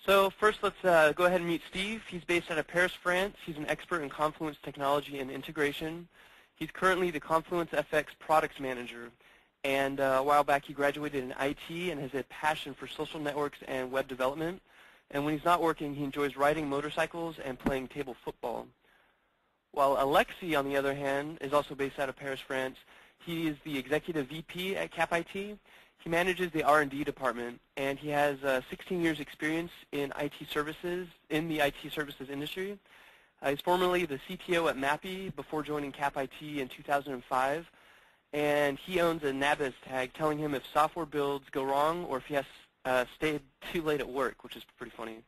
So first, let's go ahead and meet Steve. He's based out of Paris, France. He's an expert in Confluence technology and integration. He's currently the ConfluenceFx products manager. And a while back, he graduated in IT and has a passion for social networks and web development. And when he's not working, he enjoys riding motorcycles and playing table football. While Alexis, on the other hand, is also based out of Paris, France. He is the executive VP at Compatibility. He manages the R&D department, and he has 16 years experience in IT services, in the IT services industry. He's formerly the CTO at Mappy before joining Compatibility in 2005, and he owns a NABIS tag telling him if software builds go wrong or if he has stayed too late at work, which is pretty funny.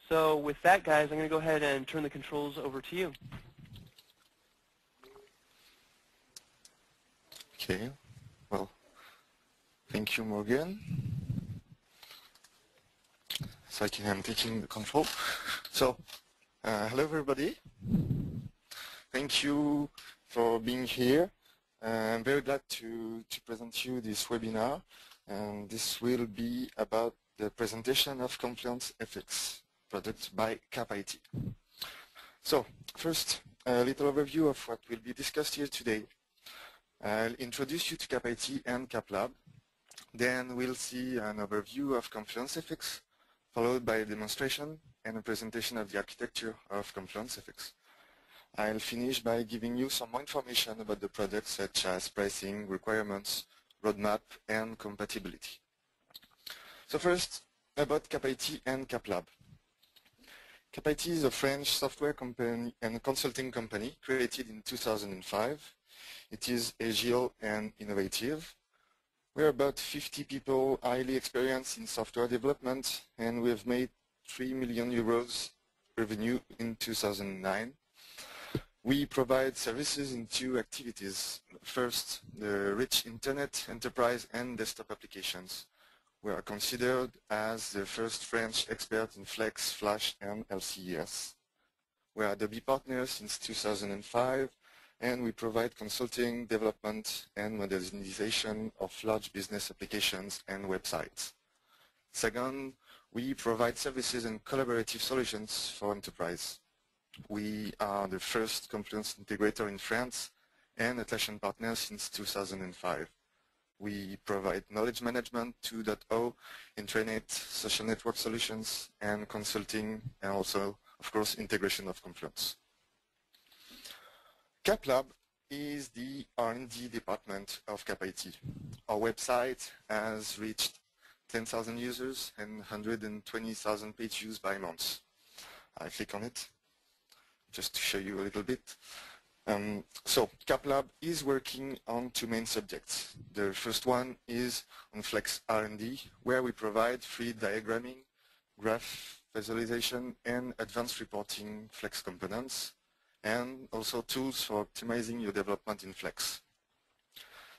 So with that, guys, I'm going to go ahead and turn the controls over to you. Okay, well, thank you, Morgan. So I'm taking the control. So, hello everybody. Thank you for being here. I'm very glad to present you this webinar. And this will be about the presentation of ConfluenceFx product by Compatibility. So, first, a little overview of what will be discussed here today. I'll introduce you to Compatibility and CapLab. Then we'll see an overview of ConfluenceFx, followed by a demonstration and a presentation of the architecture of ConfluenceFx. I'll finish by giving you some more information about the product, such as pricing, requirements, roadmap, and compatibility. So first, about Compatibility and CapLab. Compatibility is a French software company and consulting company created in 2005. It is agile and innovative. We're about 50 people highly experienced in software development, and we've made 3 million euros revenue in 2009. We provide services in two activities. First, the rich internet, enterprise, and desktop applications. We are considered as the first French expert in Flex, Flash, and LCES. We are Adobe partners since 2005, and we provide consulting, development, and modernization of large business applications and websites. Second, we provide services and collaborative solutions for enterprise. We are the first Confluence integrator in France and Atlassian partner since 2005. We provide knowledge management 2.0, intranet, social network solutions, and consulting, and also, of course, integration of Confluence. CapLab is the R&D department of Compatibility. Our website has reached 10,000 users and 120,000 page views by month. I click on it just to show you a little bit. So CapLab is working on two main subjects. The first one is on Flex R&D, where we provide free diagramming, graph visualization, and advanced reporting Flex components, and also tools for optimizing your development in Flex.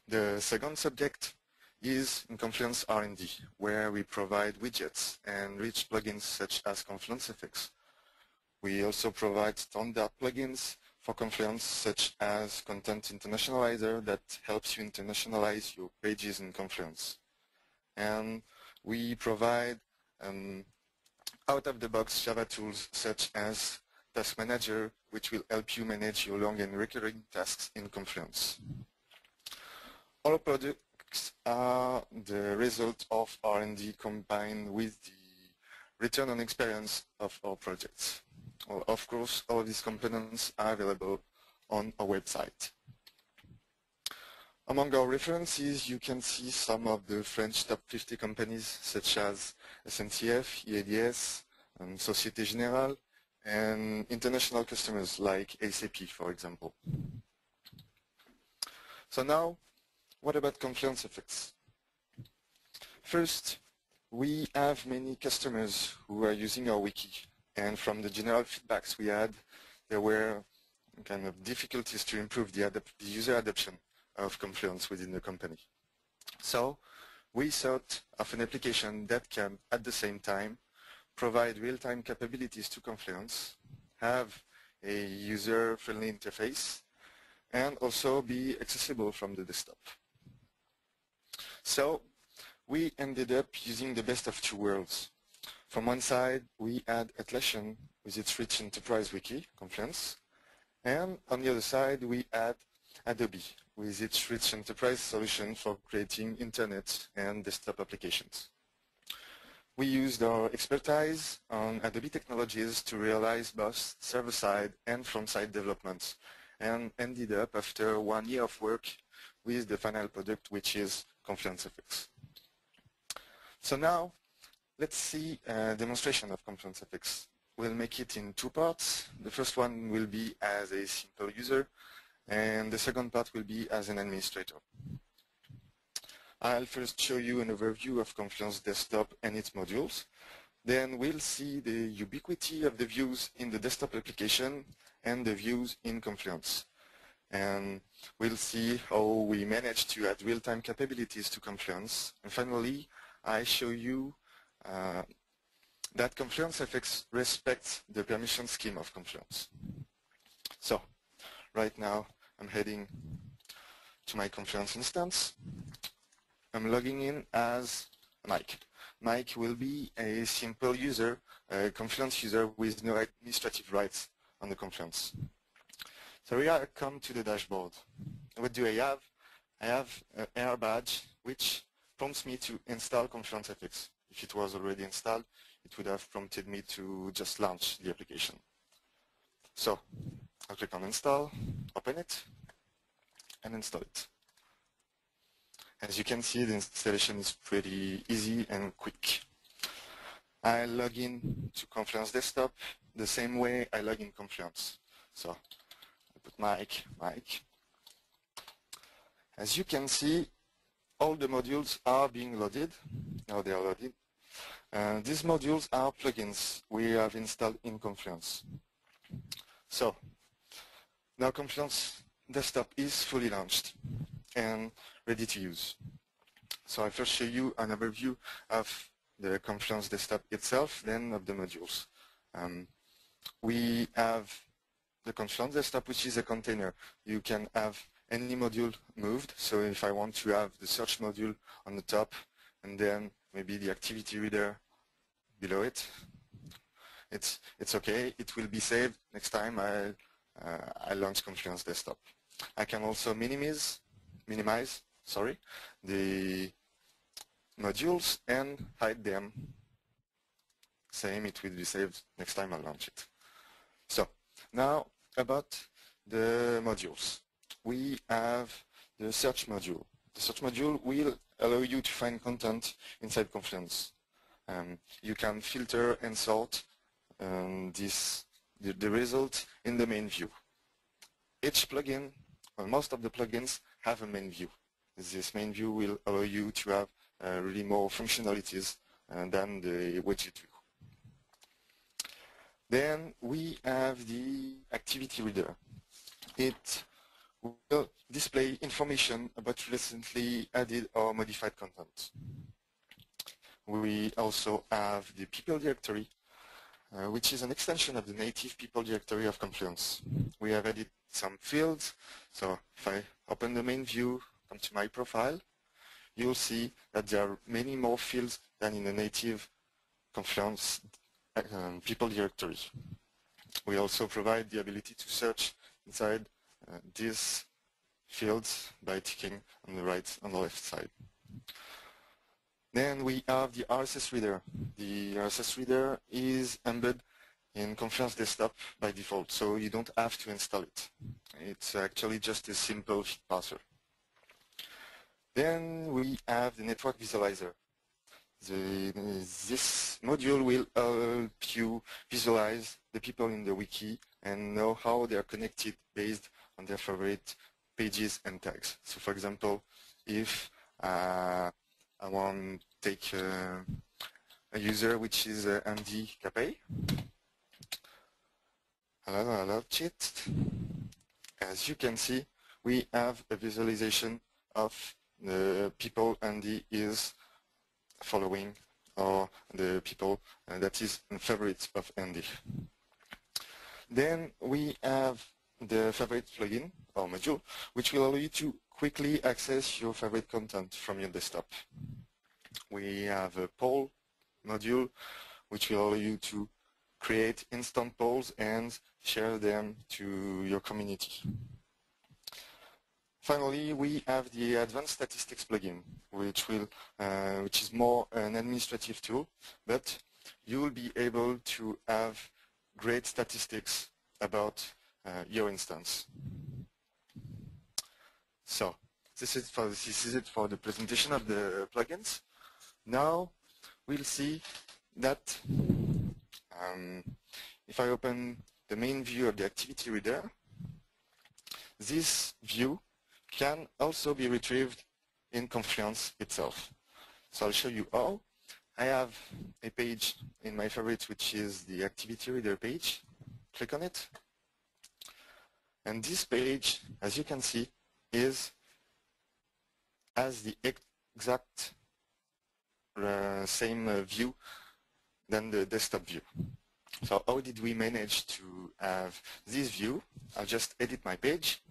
The second subject is in Confluence R&D, where we provide widgets and rich plugins such as ConfluenceFx. We also provide standard plugins for Confluence, such as Content Internationalizer that helps you internationalize your pages in Confluence. And we provide out-of-the-box Java tools such as Task Manager, which will help you manage your long and recurring tasks in Confluence. All products are the result of R&D combined with the return on experience of our projects. Well, of course, all of these components are available on our website. Among our references, you can see some of the French top 50 companies such as SNCF, EADS, Société Générale, and international customers like SAP, for example. So now, what about ConfluenceFx? First, we have many customers who are using our wiki. And from the general feedbacks we had, there were kind of difficulties to improve the user adoption of Confluence within the company. So we thought of an application that can, at the same time, provide real-time capabilities to Confluence, have a user-friendly interface, and also be accessible from the desktop. So we ended up using the best of two worlds. From one side, we add Atlassian with its rich enterprise wiki, Confluence, and on the other side, we add Adobe with its rich enterprise solution for creating internet and desktop applications. We used our expertise on Adobe technologies to realize both server-side and front-side developments, and ended up after 1 year of work with the final product, which is ConfluenceFx. So now, let's see a demonstration of ConfluenceFx. We'll make it in 2 parts. The first one will be as a simple user, and the second part will be as an administrator. I'll first show you an overview of Confluence Desktop and its modules. Then we'll see the ubiquity of the views in the desktop application and the views in Confluence. And we'll see how we manage to add real-time capabilities to Confluence. And finally, I show you that ConfluenceFx respects the permission scheme of Confluence. So, right now, I'm heading to my Confluence instance. I'm logging in as Mike. Mike will be a simple user, a Confluence user with no administrative rights on the Confluence. So here I come to the dashboard. What do I have? I have an error badge which prompts me to install ConfluenceFx. If it was already installed, it would have prompted me to just launch the application. So I'll click on install, open it, and install it. As you can see, the installation is pretty easy and quick. I log in to Confluence Desktop the same way I log in Confluence. So I put Mike. As you can see, all the modules are being loaded. Now they are loaded. These modules are plugins we have installed in Confluence. So now Confluence Desktop is fully launched and ready to use. So I'll first show you an overview of the Confluence Desktop itself, then of the modules. We have the Confluence Desktop, which is a container. You can have any module moved. So if I want to have the search module on the top and then maybe the activity reader below it, it's okay. It will be saved next time I launch Confluence Desktop. I can also minimize the modules and hide them. Same, it will be saved next time I launch it. So now about the modules. We have the search module. The search module will allow you to find content inside Confluence. You can filter and sort the result in the main view. Each plugin, well, most of the plugins have a main view. This main view will allow you to have really more functionalities than the widget view. Then we have the activity reader. It will display information about recently added or modified content. We also have the people directory, which is an extension of the native people directory of Confluence. We have added some fields. So if I open the main view, come to my profile, you'll see that there are many more fields than in the native Confluence people directory. We also provide the ability to search inside these fields by ticking on the left side. Then we have the RSS reader. The RSS reader is embedded in Confluence Desktop by default, so you don't have to install it. It's actually just a simple feed parser. Then we have the network visualizer. This module will help you visualize the people in the wiki and know how they are connected based on their favorite pages and tags. So for example, if I want to take a user which is Andy Capay, hello chat. As you can see, we have a visualization of the people Andy is following, or the people that is in favorites of Andy. Then we have the favorite plugin or module, which will allow you to quickly access your favorite content from your desktop. We have a poll module which will allow you to create instant polls and share them to your community. Finally, we have the Advanced Statistics plugin, which is more an administrative tool, but you will be able to have great statistics about your instance. So this is it for the presentation of the plugins. Now we'll see that if I open the main view of the activity reader, this view can also be retrieved in Confluence itself. So I'll show you how. I have a page in my favorites, which is the activity reader page. Click on it. And this page, as you can see, has the exact same view than the desktop view. So how did we manage to have this view? I'll just edit my page.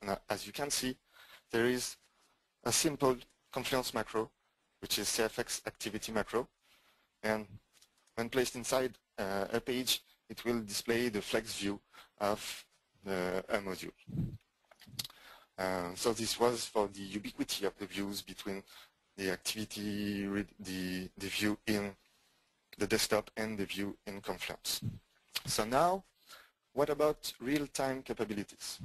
Now, as you can see, there is a simple Confluence macro, which is CFX activity macro, and when placed inside a page, it will display the flex view of a module. So this was for the ubiquity of the views between the activity, the view in the desktop and the view in Confluence. So now, what about real-time capabilities?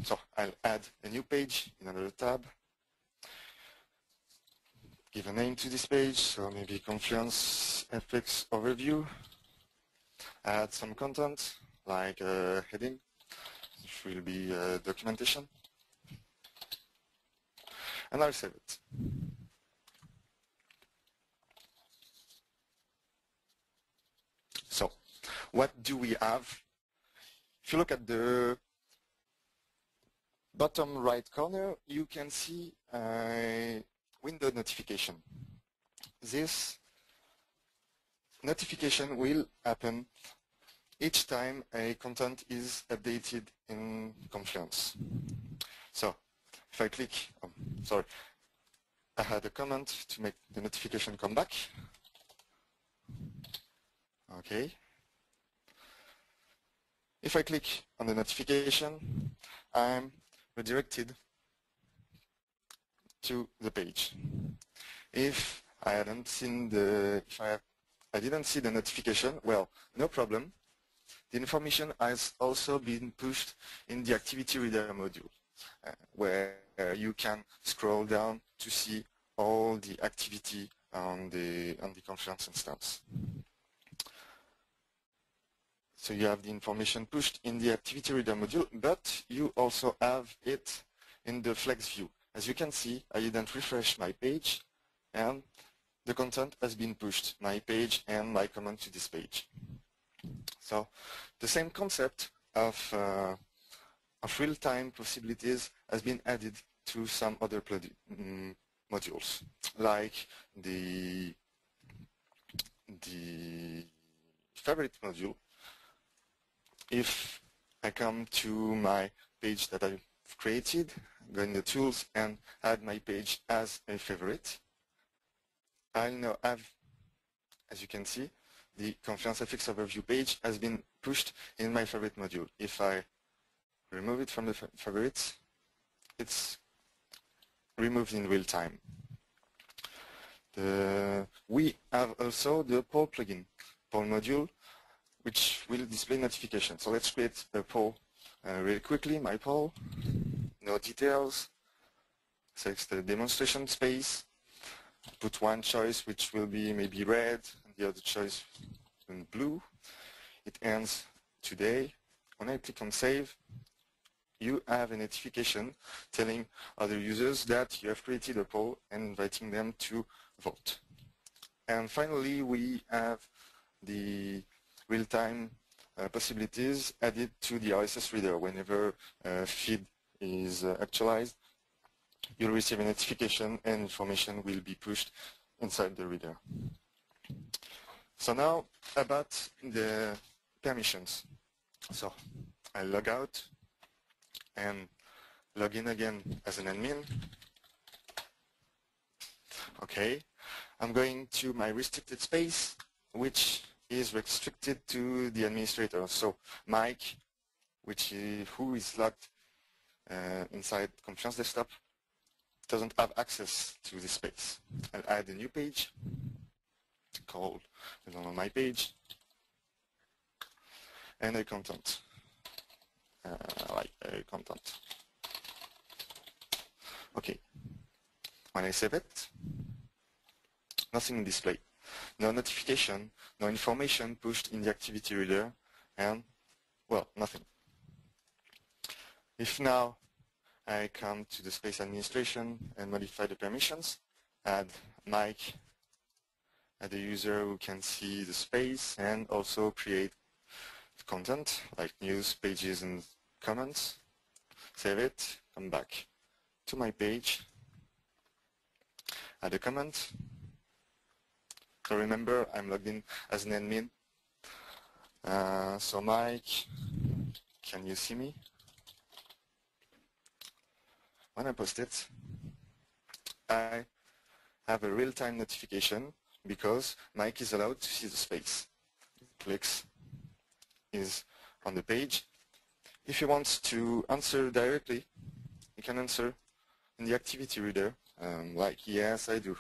So I'll add a new page in another tab. Give a name to this page, so maybe ConfluenceFx overview. Add some content, like a heading, which will be documentation. And I'll save it. So, what do we have? If you look at the bottom right corner, you can see a window notification. This notification will happen each time a content is updated in Confluence. So, if I click, sorry, I had a comment to make the notification come back. Okay. If I click on the notification, I'm redirected to the page. If I didn't see the notification, well, no problem. The information has also been pushed in the activity reader module, where you can scroll down to see all the activity on the Confluence instance. So you have the information pushed in the activity reader module, but you also have it in the flex view. As you can see, I didn't refresh my page, and the content has been pushed, my page and my comment to this page. So the same concept of real-time possibilities has been added to some other modules, like the favorite module. If I come to my page that I've created, go in the tools and add my page as a favorite, I'll now have, as you can see, the ConfluenceFx overview page has been pushed in my favorite module. If I remove it from the favorites, it's removed in real time. We have also the poll plugin, poll module, which will display notifications. So let's create a poll really quickly. My poll, no details, select the demonstration space, put one choice which will be maybe red and the other choice in blue. It ends today. When I click on save, you have a notification telling other users that you have created a poll and inviting them to vote. And finally, we have the real-time possibilities added to the RSS reader. Whenever a feed is actualized, you'll receive a notification and information will be pushed inside the reader. So now about the permissions. So I log out and log in again as an admin. Okay, I'm going to my restricted space, which is restricted to the administrator. So Mike, who is logged inside Confluence Desktop, doesn't have access to this space. I'll add a new page called my page and a content. Like a content. Okay. When I save it, nothing displayed. No notification, no information pushed in the activity reader, and, well, nothing. If now I come to the space administration and modify the permissions, add Mike, add a user who can see the space, and also create content like news, pages, and comments. Save it, come back to my page, add a comment. So remember, I'm logged in as an admin. So Mike, can you see me? When I post it, I have a real-time notification because Mike is allowed to see the space. Clicks is on the page. If he wants to answer directly, he can answer in the activity reader, like, yes, I do.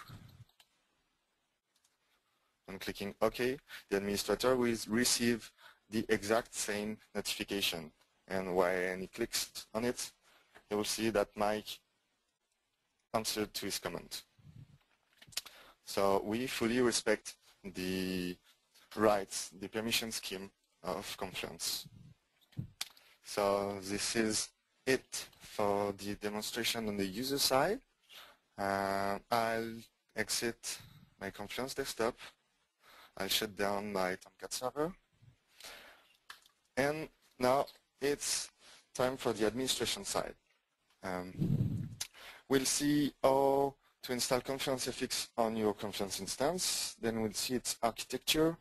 And clicking OK, the administrator will receive the exact same notification. And when he clicks on it, he will see that Mike answered to his comment. So we fully respect the rights, the permission scheme of Confluence. So this is it for the demonstration on the user side. I'll exit my Confluence desktop. I'll shut down my Tomcat server. And now it's time for the administration side. We'll see how to install ConfluenceFx on your Confluence instance. Then we'll see its architecture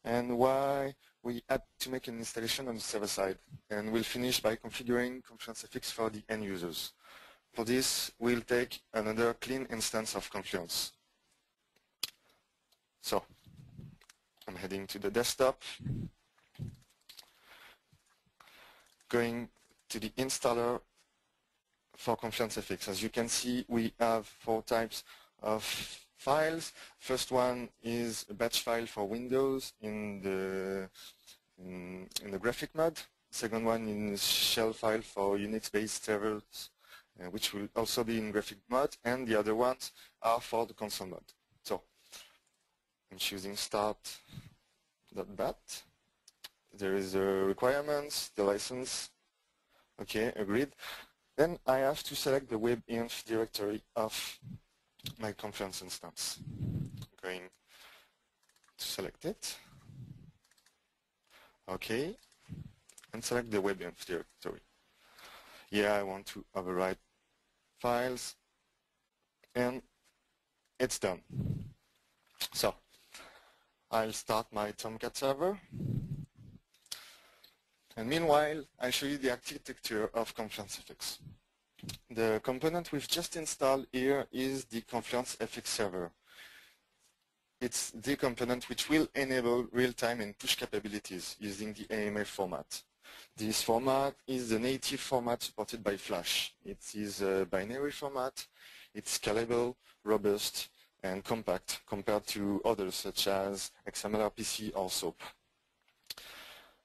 and why we had to make an installation on the server side. And we'll finish by configuring ConfluenceFx for the end users. For this, we'll take another clean instance of Confluence. So, I'm heading to the desktop, going to the installer for ConfluenceFx. As you can see, we have 4 types of files. First one is a batch file for Windows in the graphic mode. Second one is shell file for Unix-based servers, which will also be in graphic mode, and the other ones are for the console mode. So I'm choosing start.bat. There is the requirements, the license. Okay, agreed. Then I have to select the webinf directory of my Confluence instance. I'm going to select it. Okay, and select the webinf directory. Yeah, I want to override files, and it's done. So I'll start my Tomcat server. And meanwhile, I'll show you the architecture of ConfluenceFx. The component we've just installed here is the ConfluenceFx server. It's the component which will enable real-time and push capabilities using the AML format. This format is the native format supported by Flash. It is a binary format. It's scalable, robust, and compact compared to others such as XMLRPC or SOAP.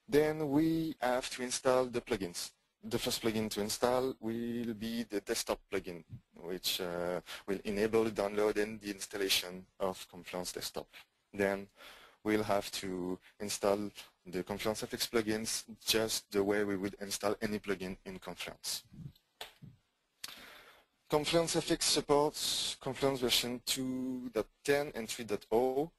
Then we have to install the plugins. The first plugin to install will be the desktop plugin, which will enable the download and the installation of Confluence Desktop. Then we'll have to install the ConfluenceFx plugins just the way we would install any plugin in Confluence. ConfluenceFx supports Confluence version 2.10 and 3.0.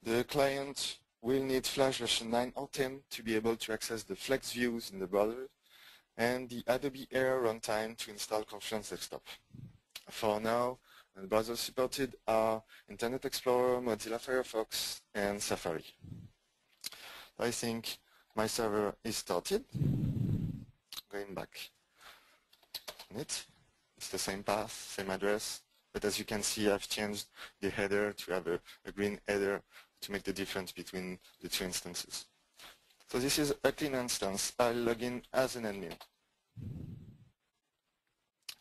The client will need Flash version 9 or 10 to be able to access the Flex views in the browser and the Adobe Air runtime to install Confluence Desktop. For now, the browsers supported are Internet Explorer, Mozilla Firefox, and Safari. I think my server is started. Going back on it. It's the same path, same address, But as you can see, I've changed the header to have a green header to make the difference between the two instances. So this is a clean instance. I'll log in as an admin.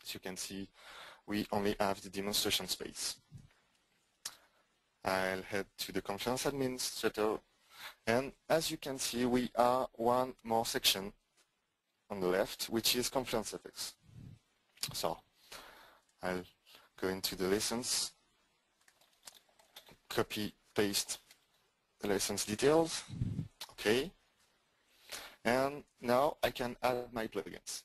As you can see, we only have the demonstration space. I'll head to the Confluence administrator, and as you can see, we are one more section on the left, which is ConfluenceFx. So I'll go into the lessons, copy, paste the lessons details, okay, and now I can add my plugins.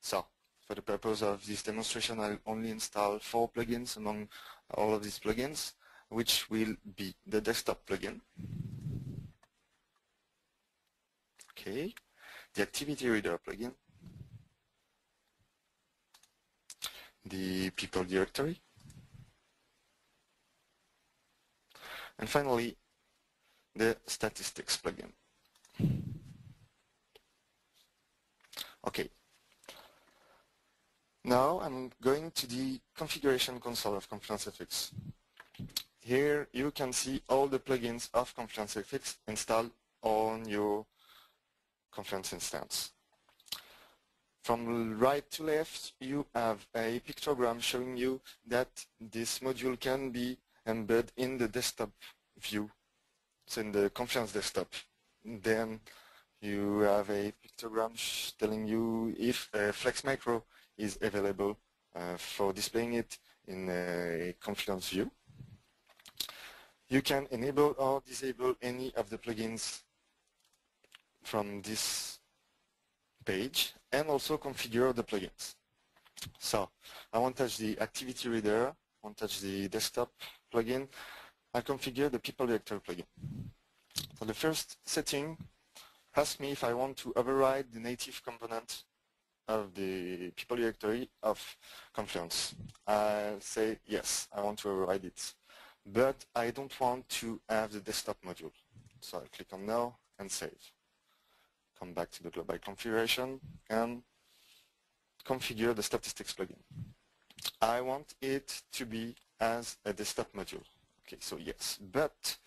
So for the purpose of this demonstration, I'll only install 4 plugins among all of these plugins, which will be the desktop plugin, okay, the activity reader plugin, the people directory, and finally the statistics plugin. Okay. Now I'm going to the configuration console of ConfluenceFx. Here you can see all the plugins of ConfluenceFx installed on your Confluence instance. From right to left, you have a pictogram showing you that this module can be embedded in the desktop view, so in the Confluence desktop. Then you have a pictogram telling you if a Flex Micro is available for displaying it in a Confluence view. You can enable or disable any of the plugins from this page and also configure the plugins. So I won't touch the activity reader, won't touch the desktop plugin. I'll configure the people directory plugin. So the first setting asks me if I want to override the native component of the people directory of Confluence. I'll say yes, I want to override it. But I don't want to have the desktop module. So I click on no and save. Come back to the global configuration and configure the statistics plugin. I want it to be as a desktop module. Okay, so yes, but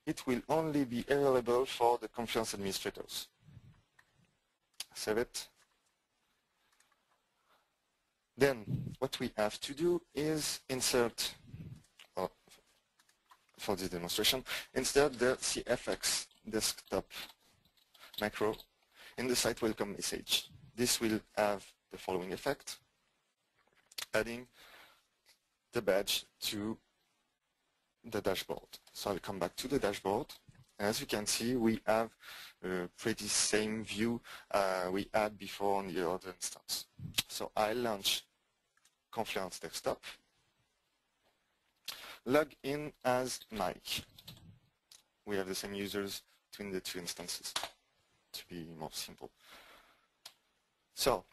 it will only be available for the Confluence administrators. Save it. Then what we have to do is insert, for this demonstration, insert the CFX desktop macro in the site welcome message. This will have the following effect: adding the badge to the dashboard. So I'll come back to the dashboard. As you can see, we have a pretty same view we had before on the other instance. So I launch Confluence Desktop, log in as Mike. We have the same users between the two instances to be more simple. So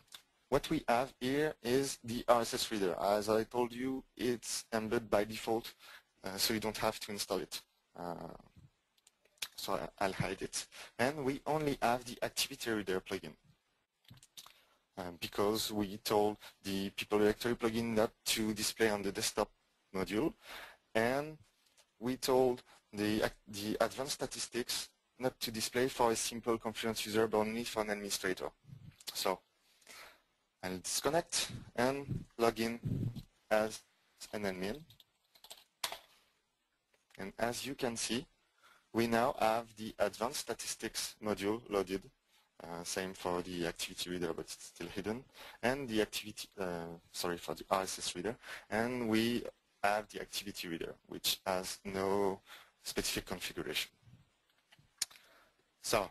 what we have here is the RSS reader. As I told you, it's embedded by default, so you don't have to install it. So I'll hide it. And we only have the activity reader plugin. Because we told the people directory plugin not to display on the desktop module, and we told the advanced statistics not to display for a simple Confluence user but only for an administrator. So I'll disconnect and log in as an admin. And as you can see, we now have the advanced statistics module loaded. Same for the activity reader, but it's still hidden, and the activity, for the RSS reader, and we have the activity reader, which has no specific configuration. So,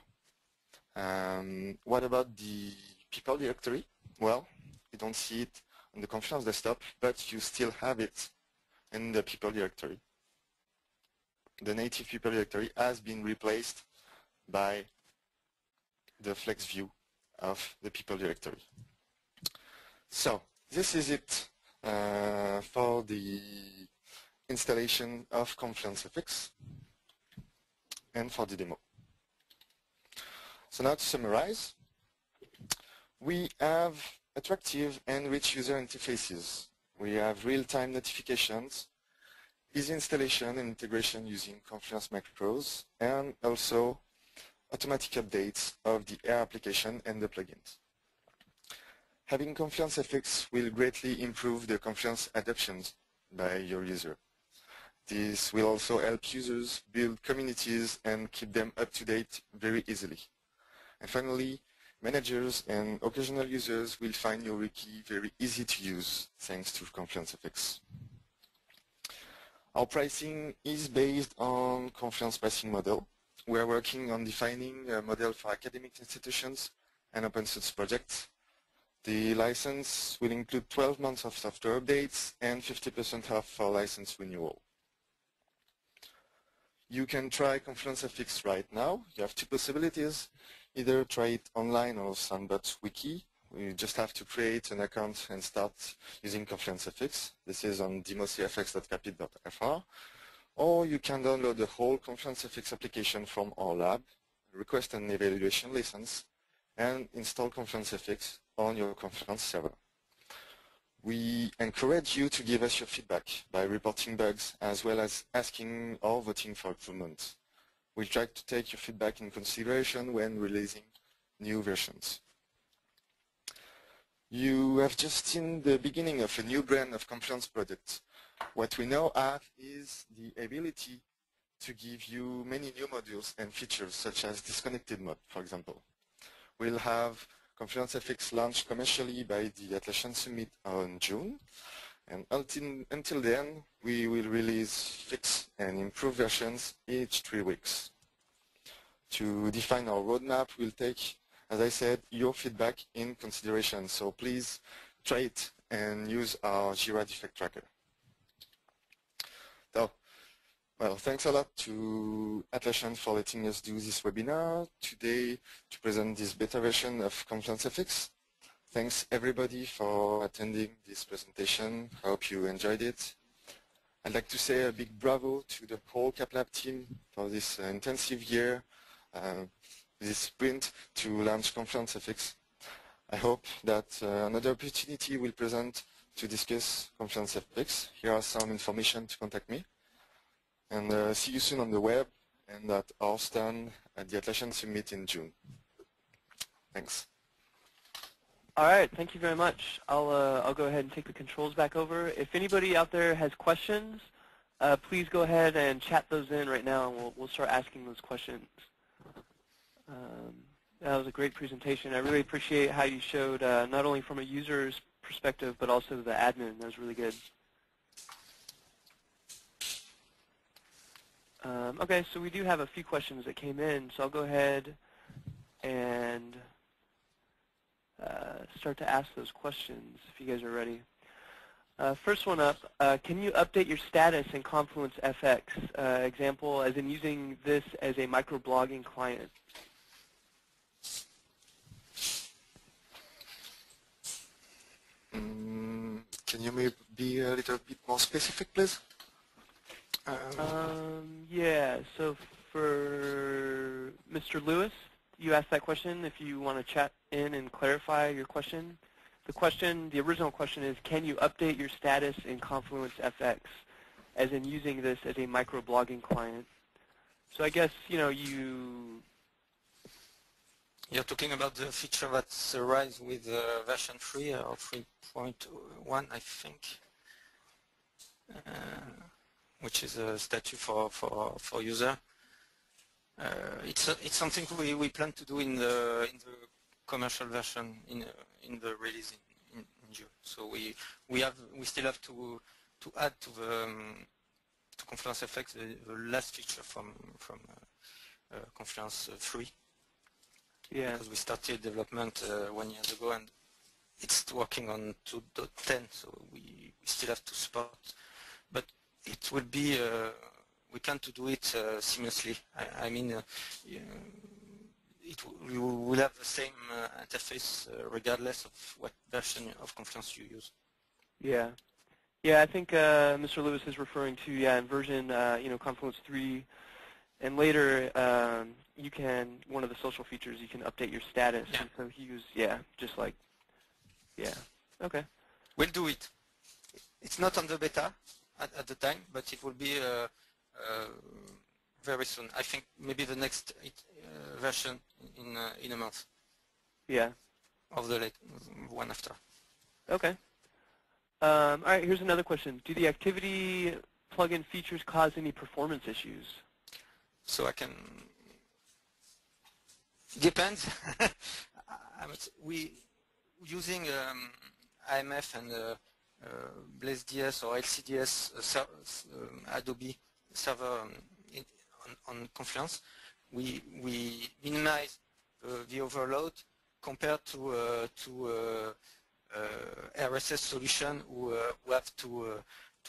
what about the people directory? Well, you don't see it on the Confluence desktop, but you still have it in the people directory. The native people directory has been replaced by the Flex view of the people directory. So this is it for the installation of ConfluenceFx and for the demo. So now to summarize, we have attractive and rich user interfaces we have real-time notifications, easy installation and integration using Confluence macros, and also automatic updates of the Air application and the plugins. Having ConfluenceFx will greatly improve the Confluence adoptions by your user. This will also help users build communities and keep them up to date very easily. And finally, managers and occasional users will find your wiki very easy to use thanks to ConfluenceFx. Our pricing is based on Confluence pricing model. We are working on defining a model for academic institutions and open source projects. The license will include 12 months of software updates and 50% off for license renewal. You can try ConfluenceFx right now. You have two possibilities. Either try it online or Sandbox Wiki. You just have to create an account and start using ConfluenceFx. This is on democfx.capit.fr. Or you can download the whole ConfluenceFx application from our lab, request an evaluation license, and install ConfluenceFx on your Confluence server. We encourage you to give us your feedback by reporting bugs as well as asking or voting for improvements. We'll try to take your feedback in consideration when releasing new versions. You have just seen the beginning of a new brand of Confluence products. What we now have is the ability to give you many new modules and features such as disconnected mode, for example. We'll have ConfluenceFx launched commercially by the Atlassian Summit on June, and until then we will release fixed and improved versions each 3 weeks. To define our roadmap, we'll take, as I said, your feedback in consideration, so please try it and use our Jira defect tracker. So, well, thanks a lot to Atlassian for letting us do this webinar today to present this beta version of ConfluenceFx. Thanks everybody for attending this presentation. I hope you enjoyed it. I'd like to say a big bravo to the whole CapLab team for this intensive year, this sprint to launch ConfluenceFx. I hope that another opportunity will present to discuss ConfluenceFx. Here are some information to contact me. And see you soon on the web and at our stand at the Atlassian Summit in June. Thanks. All right, thank you very much. I'll go ahead and take the controls back over. If anybody out there has questions, please go ahead and chat those in right now, and we'll start asking those questions. That was a great presentation. I really appreciate how you showed not only from a user's perspective, but also the admin. That was really good. Okay, so we do have a few questions that came in, so I'll go ahead and start to ask those questions if you guys are ready. First one up, can you update your status in ConfluenceFx? Example, as in using this as a microblogging client. Can you maybe be a little bit more specific, please? Yeah, so for Mr. Lewis, you asked that question. If you want to chat in and clarify your question. The original question is, can you update your status in ConfluenceFx, as in using this as a microblogging client? So I guess, you're talking about the feature that's arrives with version 3 or 3.1, I think, which is a statue for user. It's something we plan to do in the commercial version in the release in June. So we still have to add to ConfluenceFx the last feature from Confluence 3. Yeah. Because we started development 1 year ago, and it's working on 2.10, so we still have to support. But it will be we can't do it seamlessly. I mean, we will have the same interface regardless of what version of Confluence you use. Yeah. Yeah, I think Mr. Lewis is referring to, in version, Confluence 3, and later you can, one of the social features, you can update your status. Yeah. And so he used, just like, okay. We'll do it. It's not on the beta at the time, but it will be very soon. I think maybe the next version in a month. Yeah. Of the one after. Okay. All right, here's another question. Do the activity plugin features cause any performance issues? So I can, depends. We using IMF and BlazeDS or LCDS Adobe server on Confluence, we minimize the overload compared to RSS solution who have to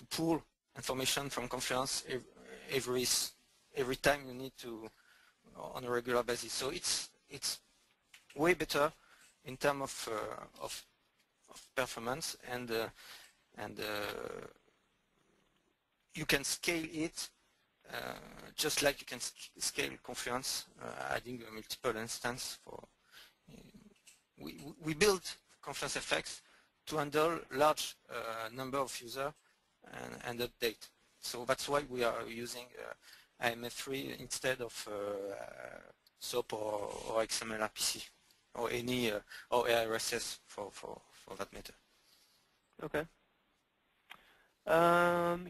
pull information from Confluence every time you need to on a regular basis. So it's way better in terms of performance, and you can scale it just like you can scale Confluence, adding a multiple instance for. We built ConfluenceFx to handle large number of users and update. So that's why we are using IMF3 instead of SOAP or XML RPC or any or RSS for that matter. Okay.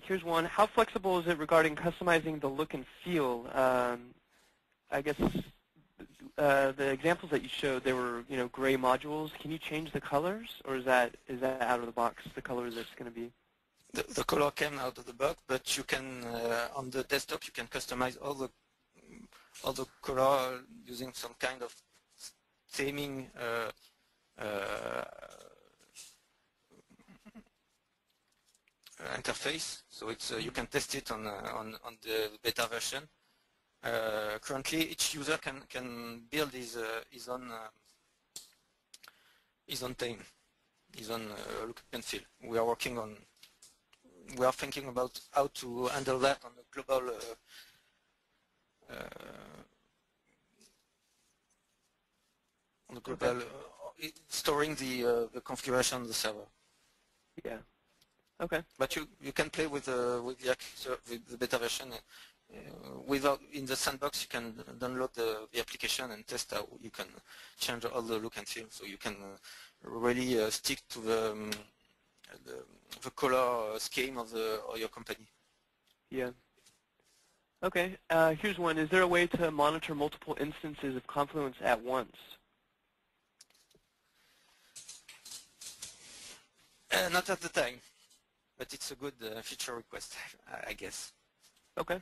Here's one. How flexible is it regarding customizing the look and feel? I guess the examples that you showed, they were gray modules. Can you change the colors, or is that out of the box, the color that's going to be? The color came out of the box, but you can on the desktop you can customize all the color using some kind of theming interface. So it's you can test it on the beta version. Currently, each user can build his own theme, his own look and feel. We are working on. We are thinking about how to handle that on a global storing the configuration on the server. Yeah. Okay. But you can play with the beta version. Without in the sandbox, you can download the application and test how you can change all the look and feel. So you can really stick to the color scheme of your company. Yeah. Okay. Here's one. Is there a way to monitor multiple instances of Confluence at once? Not at the time, but it's a good feature request, I guess. Okay.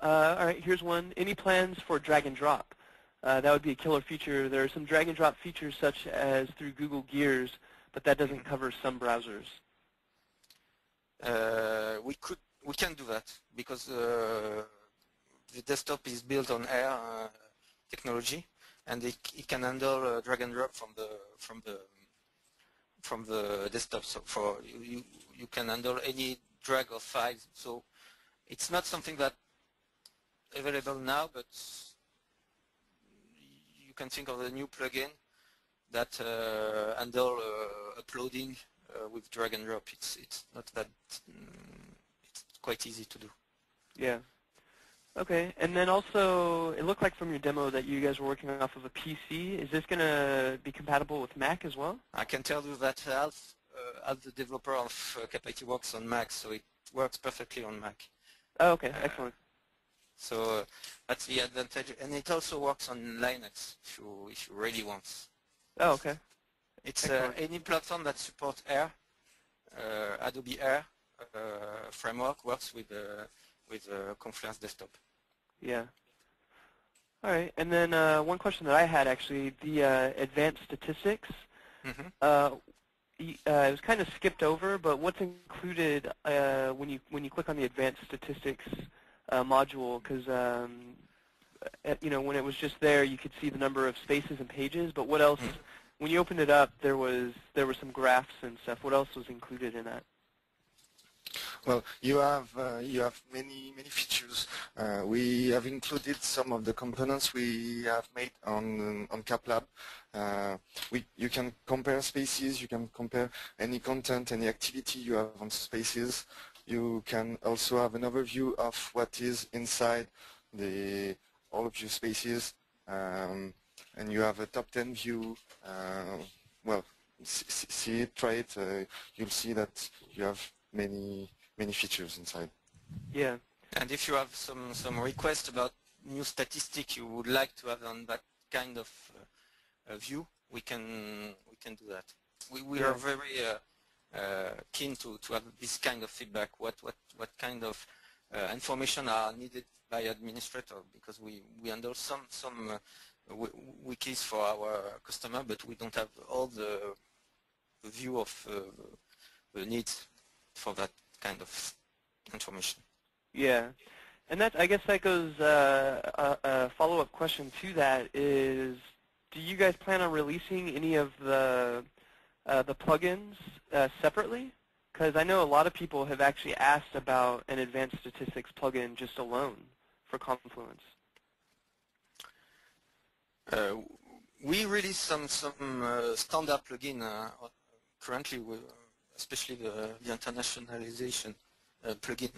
All right, here's one. Any plans for drag and drop? That would be a killer feature. There are some drag and drop features such as through Google Gears, but that doesn't cover some browsers. We can do that because the desktop is built on Air technology, and it can handle drag and drop from the desktop. So for you can handle any drag of files. So it's not something that available now, but you can think of a new plugin that handle uploading with drag and drop. It's not that it's quite easy to do. Yeah. Okay. And then also, it looked like from your demo that you guys were working off of a PC. Is this going to be compatible with Mac as well? I can tell you that half the developer of Compatibility works on Mac, so it works perfectly on Mac. Oh, okay. Excellent. So that's the advantage, and it also works on Linux if you really want. Oh, okay. It's any platform that supports Air, Adobe Air framework works with Confluence Desktop. Yeah. All right. And then one question that I had actually, the advanced statistics. Mm-hmm. It was kind of skipped over, but what's included when you click on the advanced statistics module? Because when it was just there, you could see the number of spaces and pages. But what else? Mm-hmm. When you opened it up, there were some graphs and stuff. What else was included in that? Well, you have many features. We have included some of the components we have made on CapLab. You can compare spaces. You can compare any content, any activity you have on spaces. You can also have an overview of what is inside all of your spaces, and you have a top 10 view. Well, see it, try it. You'll see that you have many features inside. Yeah. And if you have some requests about new statistic you would like to have on that kind of view, we can do that. We are very keen to have this kind of feedback. What kind of information are needed by administrator, because we handle some wikis for our customer, but we don't have all the view of the needs for that kind of information. Yeah, and I guess that goes, a follow-up question to that is, do you guys plan on releasing any of the plugins separately? Because I know a lot of people have actually asked about an advanced statistics plugin just alone for Confluence. We release some standard plugin currently, especially the internationalization plugin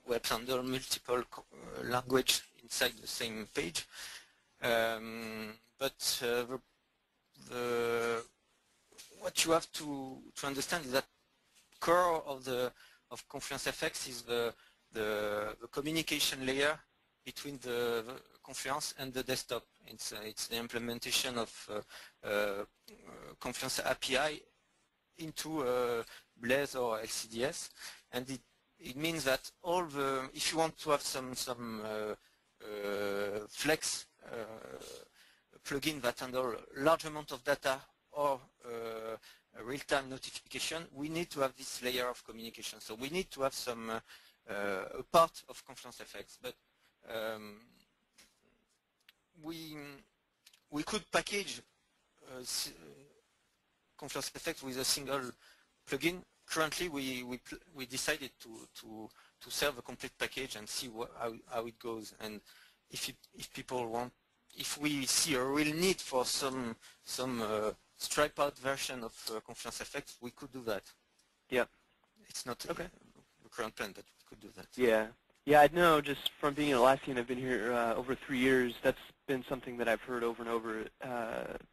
where handle multiple language inside the same page. But what you have to understand is that core of ConfluenceFx is the communication layer between the Confluence and the desktop. It's the implementation of Confluence API into Blaze or LCDS, and it means that if you want to have some Flex plugin that handle large amount of data or real-time notification, we need to have this layer of communication. So we need to have some a part of ConfluenceFx, but we could package ConfluenceFx with a single plugin. Currently, we decided to serve a complete package and see how it goes. And if people want, if we see a real need for some stripe out version of ConfluenceFx, we could do that. Yeah. It's not okay. The current plan, but we could do that. Yeah. Yeah, I know just from being an Atlassian, I've been here over 3 years, that's been something that I've heard over and over,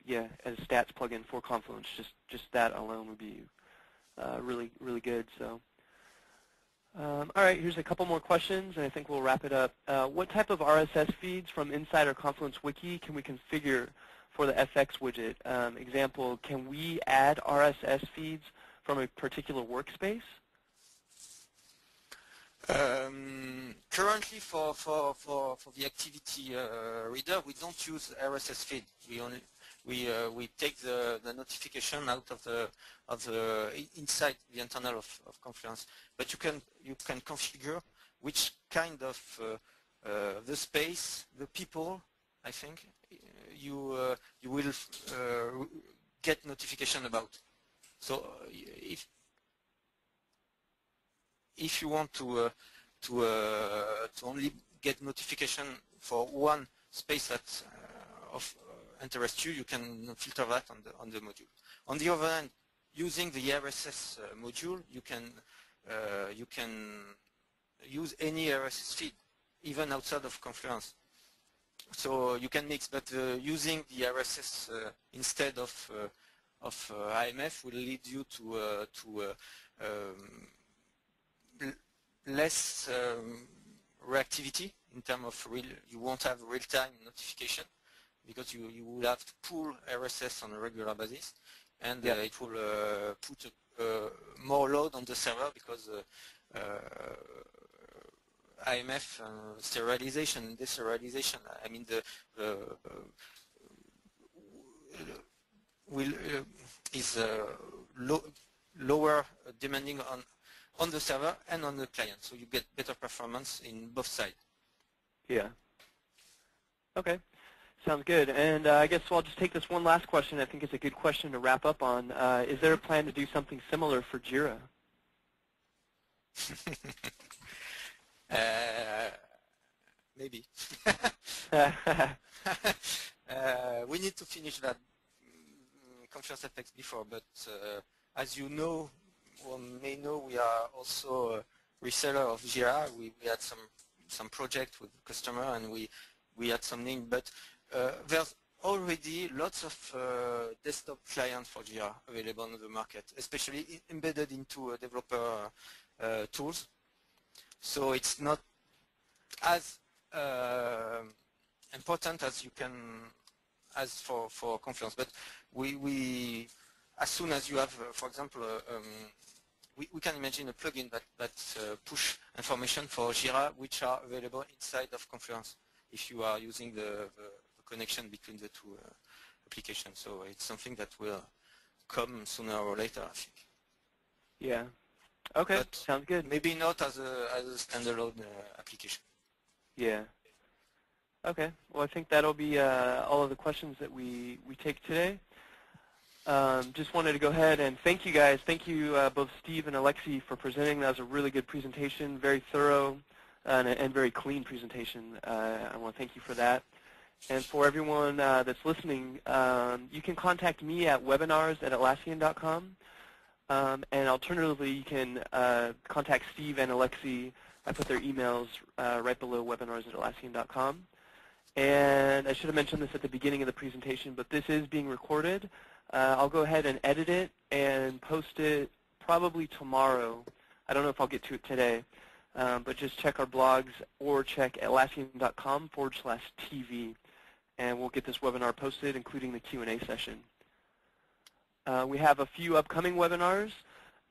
yeah, as a stats plugin for Confluence. Just that alone would be really, really good. So, all right, here's a couple more questions, and I think we'll wrap it up. What type of RSS feeds from inside our Confluence wiki can we configure for the FX widget? Example, can we add RSS feeds from a particular workspace? Currently, for the activity reader, we don't use RSS feed. We take the notification out of the inside the internal of Confluence. But you can configure which kind of the space, the people, I think, you will get notification about. So if you want to only get notification for one space that of interest you, you can filter that on the module. On the other hand, using the RSS module, you can use any RSS feed, even outside of Confluence. So you can mix, but using the RSS instead of IMF will lead you to less reactivity in terms of you won't have real-time notification because you will have to pull RSS on a regular basis, and it will put more load on the server because IMF serialization and deserialization, I mean is lower demanding on the server and on the client, so you get better performance in both sides. Yeah. Okay. Sounds good. And I guess I'll just take this one last question. I think it's a good question to wrap up on. Is there a plan to do something similar for Jira? Maybe. We need to finish that ConfluenceFx before, but as you know, or may know, we are also a reseller of Jira. We had some project with the customer, and we had some need, but there's already lots of desktop clients for Jira available on the market, especially embedded into developer tools. So it's not as important as you can, as for Confluence. But we as soon as you have, for example, we can imagine a plugin that push information for Jira, which are available inside of Confluence if you are using the connection between the two applications. So it's something that will come sooner or later, I think. Yeah. Okay. But sounds good. Maybe not as a standalone application. Yeah. Okay. Well, I think that'll be all of the questions that we take today. Just wanted to go ahead and thank you guys. Thank you both Steve and Alexis for presenting. That was a really good presentation, very thorough and very clean presentation. I want to thank you for that. And for everyone that's listening, you can contact me at webinars@atlassian.com. And alternatively, you can contact Steve and Alexis. I put their emails right below webinars@atlassian.com. And I should have mentioned this at the beginning of the presentation, but this is being recorded. I'll go ahead and edit it and post it probably tomorrow. I don't know if I'll get to it today, but just check our blogs or check atlassian.com/TV, and we'll get this webinar posted, including the Q&A session. We have a few upcoming webinars,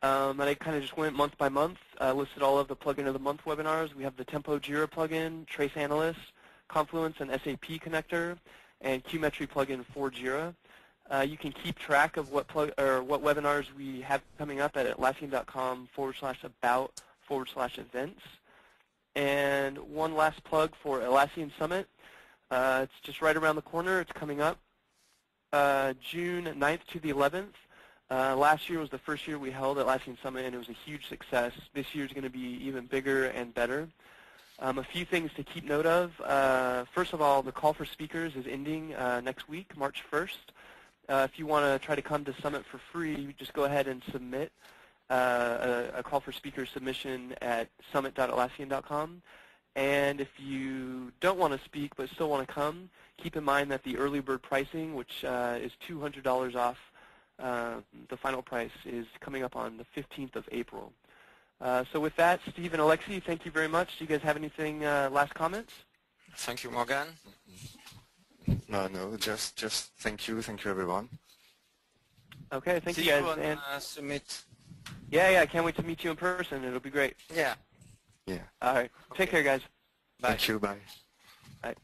and I kind of just went month by month, listed all of the plugin of the month webinars. We have the Tempo Jira plugin, Trace Analyst, Confluence and SAP connector, and Qmetry plugin for Jira. You can keep track of what webinars we have coming up at atlassian.com/about/events. And one last plug for Atlassian Summit. It's just right around the corner. It's coming up June 9th to the 11th. Last year was the first year we held Atlassian Summit, and it was a huge success. This year is going to be even bigger and better. A few things to keep note of. First of all, the call for speakers is ending next week, March 1st. If you want to try to come to Summit for free, just go ahead and submit a call for speaker submission at summit.atlassian.com. And if you don't want to speak but still want to come, keep in mind that the early bird pricing, which is $200 off the final price, is coming up on the 15th of April. So with that, Steve and Alexis, thank you very much. Do you guys have anything, last comments? Thank you, Morgan. No, just thank you everyone. Okay, thank you See guys. you on And Summit. yeah, I can't wait to meet you in person. It'll be great. Yeah. Yeah. All right, take care, guys. Bye. Thank you, bye. Bye.